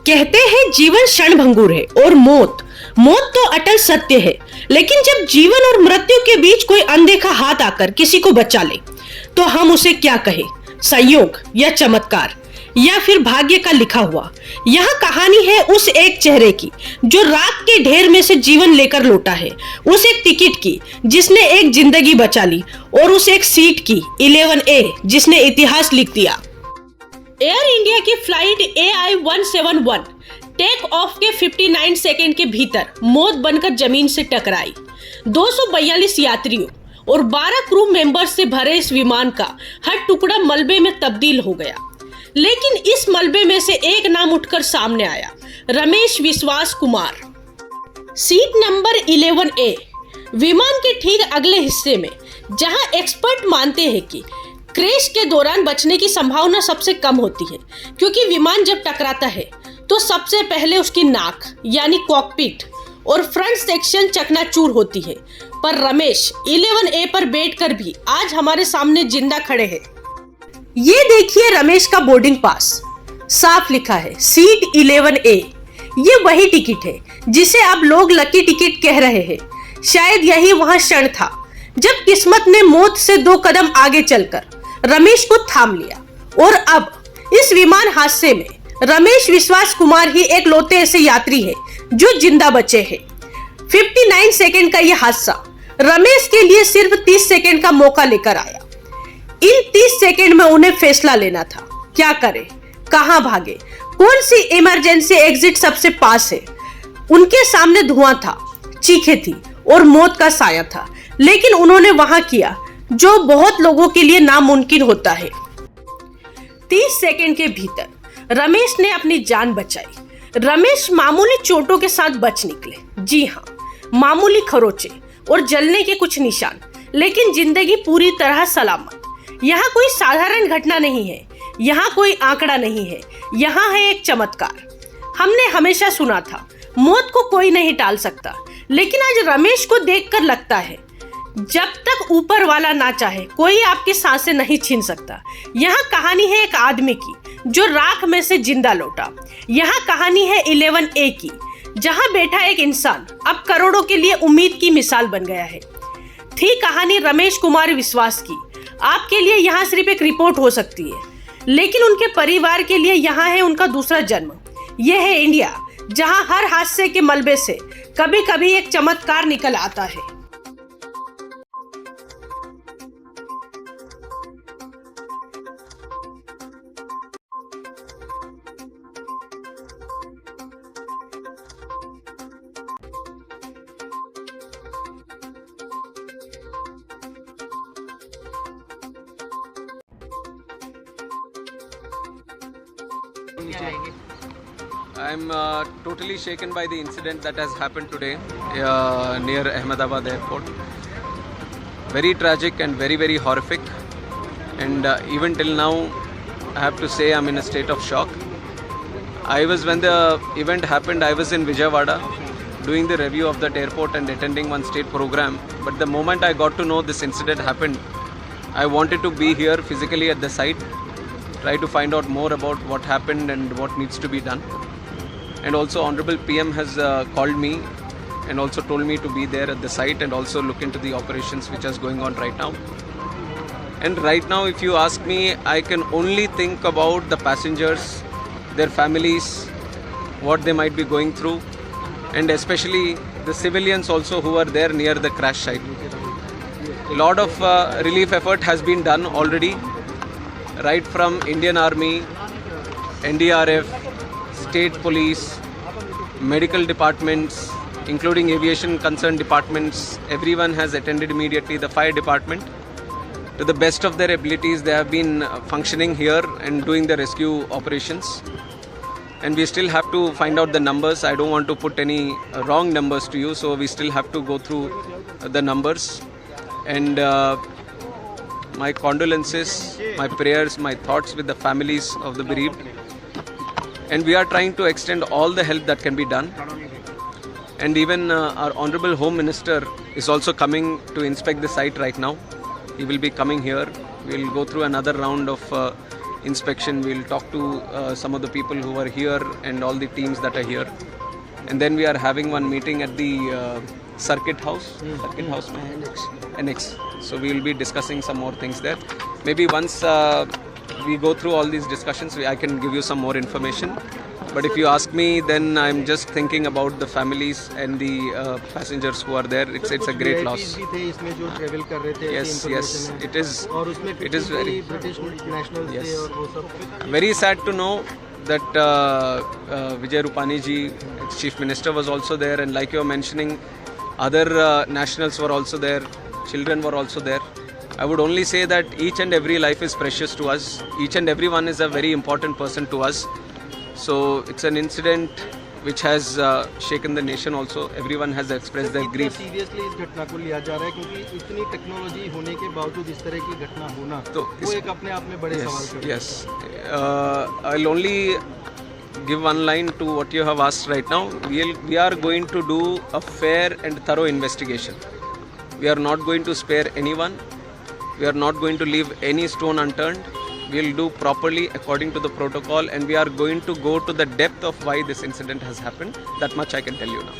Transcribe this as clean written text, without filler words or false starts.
कहते हैं जीवन क्षणभंगुर है और मौत मौत तो अटल सत्य है, लेकिन जब जीवन और मृत्यु के बीच कोई अनदेखा हाथ आकर किसी को बचा ले तो हम उसे क्या कहें, संयोग या चमत्कार या फिर भाग्य का लिखा हुआ। यह कहानी है उस एक चेहरे की जो राख के ढेर में से जीवन लेकर लौटा है, उस एक टिकट की जिसने एक जिंदगी बचा ली और उस एक सीट की 11A जिसने इतिहास लिख दिया। एयर इंडिया की फ्लाइट AI-171 टेक ऑफ के 59 सेकेंड के भीतर मौत बनकर जमीन से टकराई। 242 यात्रियों और 12 क्रू मेंबर से भरे इस विमान का हर टुकड़ा मलबे में तब्दील हो गया, लेकिन इस मलबे में से एक नाम उठकर सामने आया, रमेश विश्वास कुमार। सीट नंबर 11A विमान के ठीक अगले हिस्से में, जहां एक्सपर्ट मानते हैं कि क्रैश के दौरान बचने की संभावना सबसे कम होती है, क्योंकि विमान जब टकराता है तो सबसे पहले उसकी नाक यानी कॉकपिट और फ्रंट सेक्शन चकनाचूर होती है। पर रमेश 11A पर बैठकर भी आज हमारे सामने जिंदा खड़े हैं। ये देखिए रमेश का बोर्डिंग पास, साफ लिखा है सीट 11A। ये वही टिकट है जिसे अब लोग लकी टिकट कह रहे हैं। शायद यही वह क्षण था जब किस्मत ने मौत से 2 कदम आगे चलकर रमेश को थाम लिया, और अब इस विमान हादसे में रमेश विश्वास कुमार ही एक लौते ऐसे यात्री है जो जिंदा बचे हैं। 59 सेकेंड का यह हादसा रमेश के लिए सिर्फ 30 सेकेंड का मौका लेकर आया। इन 30 सेकेंड में उन्हें फैसला लेना था, क्या करें, कहां भागे, कौन सी इमरजेंसी एग्जिट सबसे पास है। उनके सामने धुआं था, चीखें थी और मौत का साया था, लेकिन उन्होंने वहां किया जो बहुत लोगों के लिए नामुमकिन होता है। 30 सेकेंड के भीतर रमेश ने अपनी जान बचाई। रमेश मामूली चोटों के साथ बच निकले। जी हाँ, मामूली खरोचे और जलने के कुछ निशान, लेकिन जिंदगी पूरी तरह सलामत। यहाँ कोई साधारण घटना नहीं है, यहाँ कोई आंकड़ा नहीं है, यहाँ है एक चमत्कार। हमने हमेशा सुना था मौत को कोई नहीं टाल सकता, लेकिन आज रमेश को देखकर लगता है जब तक ऊपर वाला ना चाहे कोई आपकी सांसें नहीं छीन सकता। यहाँ कहानी है एक आदमी की जो राख में से जिंदा लौटा। यहाँ कहानी है 11A की, जहाँ बैठा एक इंसान अब करोड़ों के लिए उम्मीद की मिसाल बन गया है। थी कहानी रमेश कुमार विश्वास की। आपके लिए यहाँ सिर्फ एक रिपोर्ट हो सकती है, लेकिन उनके परिवार के लिए यहाँ है उनका दूसरा जन्म। यह है इंडिया, जहाँ हर हादसे के मलबे से कभी कभी एक चमत्कार निकल आता है। I'm totally shaken by the incident that has happened today near Ahmedabad airport. Very tragic and very, very horrific. And even till now, I have to say I'm in a state of shock. When the event happened, I was in Vijayawada doing the review of that airport and attending one state program. But the moment I got to know this incident happened, I wanted to be here physically at the site, try to find out more about what happened and what needs to be done. And also Honorable PM has called me and also told me to be there at the site and also look into the operations which is going on right now. And right now, if you ask me, I can only think about the passengers, their families, what they might be going through, and especially the civilians also who are there near the crash site. A lot of relief effort has been done already, right from Indian Army, NDRF, state police, medical departments, including aviation concerned departments. Everyone has attended immediately. The fire department, to the best of their abilities, they have been functioning here and doing the rescue operations. And we still have to find out the numbers. I don't want to put any wrong numbers to you, so we still have to go through the numbers. And my condolences, my prayers, my thoughts with the families of the bereaved. And we are trying to extend all the help that can be done. And even our Honorable Home Minister is also coming to inspect the site right now. He will be coming here. We will go through another round of inspection. We'll talk to some of the people who are here and all the teams that are here. And then we are having one meeting at the Circuit House. Circuit House, Annex. So we will be discussing some more things there. Maybe once we go through all these discussions, I can give you some more information. But if you ask me, then I'm just thinking about the families and the passengers who are there. It's a great loss. भी थे इसमें जो travel कर रहे थे, Yes, ऐसी yes, information है। it is. और उसमें It is very, British nationals थे Yes. और वो सब। very sad to know that Vijay Rupani ji, Chief Minister, was also there, and like you were mentioning, other nationals were also there, children were also there. I would only say that each and every life is precious to us. Each and everyone is a very important person to us. So it's an incident which has shaken the nation also. Everyone has expressed their grief. Seriously इस घटना को लिया जा रहा है क्योंकि इतनी technology होने के बावजूद इस तरह की घटना होना तो वो एक अपने आप में बड़े सवाल Yes, खड़े yes. I'll only give one line to what you have asked right now. We are going to do a fair and thorough investigation. We are not going to spare anyone. We are not going to leave any stone unturned. We will do properly according to the protocol, and we are going to go to the depth of why this incident has happened. That much I can tell you now.